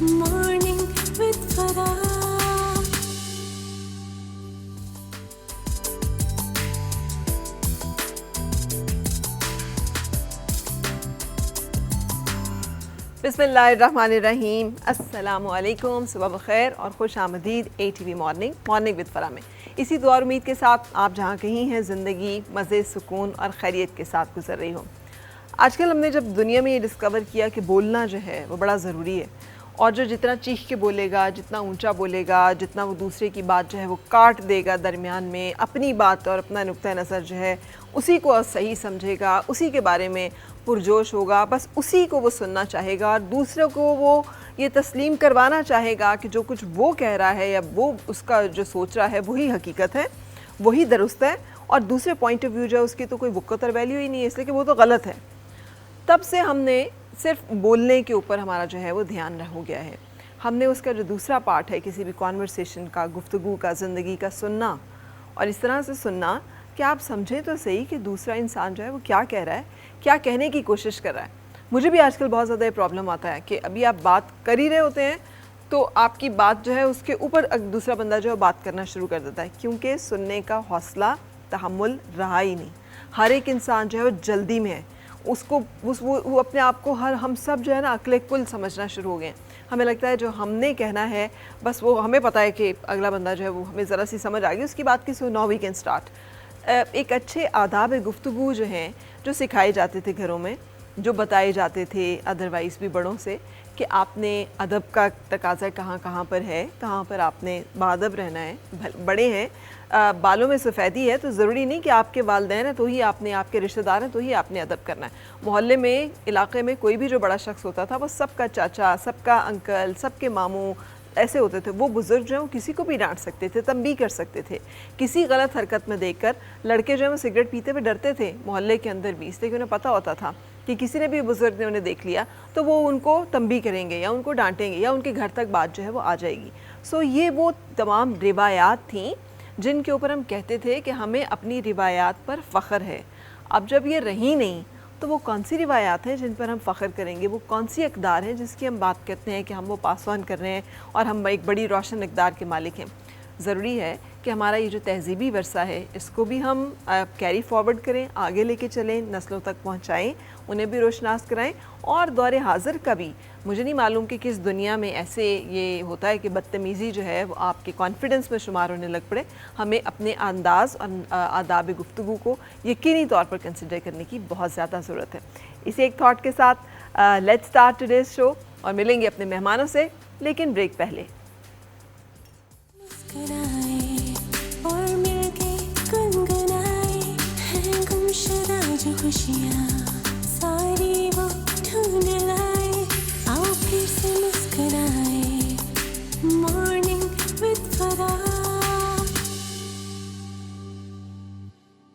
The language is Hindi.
Morning with Farah. बिस्मिल्लाहिर्रहमानिर्रहीम, अस्सलामुअलैकुम, सुबह बखैर और खुश आमदीद ATV मॉर्निंग विद फ़रा में। इसी दुआ और उम्मीद के साथ आप जहाँ कहीं हैं ज़िंदगी मज़े, सुकून और खैरियत के साथ गुजर रही हो। आजकल हमने जब दुनिया में ये डिस्कवर किया कि बोलना जो है वो बड़ा ज़रूरी है, और जो जितना चीख के बोलेगा, जितना ऊंचा बोलेगा, जितना वो दूसरे की बात जो है वो काट देगा दरमियान में, अपनी बात और अपना नुक्ता नज़र जो है उसी को सही समझेगा, उसी के बारे में पुरजोश होगा, बस उसी को वो सुनना चाहेगा और दूसरों को वो ये तस्लीम करवाना चाहेगा कि जो कुछ वो कह रहा है या वो उसका जो सोच रहा है वही हकीकत है, वही दुरुस्त है, और दूसरे पॉइंट ऑफ व्यू जो है उसकी तो कोई वक़्त और वैल्यू ही नहीं है, इसलिए कि वो तो गलत है। तब से हमने सिर्फ बोलने के ऊपर हमारा जो है वो ध्यान हो गया है। हमने उसका जो दूसरा पार्ट है किसी भी कॉन्वर्सेशन का, गुफ्तगू का, ज़िंदगी का सुनना, और इस तरह से सुनना कि आप समझें तो सही कि दूसरा इंसान जो है वो क्या कह रहा है, क्या कहने की कोशिश कर रहा है। मुझे भी आजकल बहुत ज़्यादा ये प्रॉब्लम आता है कि अभी आप बात कर ही रहे होते हैं तो आपकी बात जो है उसके ऊपर दूसरा बंदा जो है बात करना शुरू कर देता है, क्योंकि सुनने का हौसला, तहम्मुल रहा ही नहीं। हर एक इंसान जो है वो जल्दी में है, उसको वो अपने आप को हम सब जो है ना अक्ल कुल समझना शुरू हो गए हैं। हमें लगता है जो हमने कहना है बस वो हमें पता है कि अगला बंदा जो है वो हमें ज़रा सी समझ आ गई उसकी बात की, so now we can start. एक अच्छे आदाब गुफ्तगू जो हैं जो सिखाए जाते थे घरों में, जो बताए जाते थे अदरवाइज़ भी बड़ों से कि आपने अदब का तकाज़ा कहाँ पर है, कहाँ पर आपने बाअदब रहना है। बड़े हैं, बालों में सफ़ेदी है तो ज़रूरी नहीं कि आपके वालिदैन हैं तो ही आपने, आपके रिश्तेदार हैं तो ही आपने अदब करना है। मोहल्ले में, इलाके में कोई भी जो बड़ा शख्स होता था वो सबका चाचा, सबका अंकल, सबके मामू ऐसे होते थे। वो बुज़ुर्ग जो हैं वो किसी को भी डांट सकते थे, तंबीह कर सकते थे। किसी गलत हरकत में देखकर लड़के जो हैं वो सिगरेट पीते हुए डरते थे मोहल्ले के अंदर भी, इसलिए कि उन्हें पता होता था कि किसी ने भी बुज़ुर्ग ने उन्हें देख लिया तो वो उनको तंबीह करेंगे या उनको डांटेंगे या उनके घर तक बात जो है वो आ जाएगी। सो ये वो तमाम रिवायात थीं जिनके ऊपर हम कहते थे कि हमें अपनी रिवायात पर फ़ख्र है। अब जब ये रही नहीं तो वो कौन सी रिवायात हैं जिन पर हम फ़ख्र करेंगे, वो कौन सी इक़दार हैं जिसकी हम बात करते हैं कि हम वो पास ऑन कर रहे हैं और हम एक बड़ी रोशन इक़दार के मालिक हैं। ज़रूरी है कि हमारा ये जो तहज़ीबी वर्सा है इसको भी हम कैरी फॉरवर्ड करें, आगे लेके चलें, नस्लों तक पहुँचाएँ, उन्हें भी रोशनास कराएँ। और दौर हाज़िर का भी मुझे नहीं मालूम कि किस दुनिया में ऐसे ये होता है कि बदतमीज़ी जो है वो आपके कॉन्फिडेंस में शुमार होने लग पड़े। हमें अपने अंदाज़ और आदाब गुफ्तगू को यकीनी तौर पर कंसिडर करने की बहुत ज़्यादा ज़रूरत है। इसी एक थॉट के साथ लेट्स स्टार्ट टुडेज़ शो और मिलेंगे अपने मेहमानों से, लेकिन ब्रेक पहले। और मिलके गुनगुनाए हैं गुमशुदा जो खुशियाँ।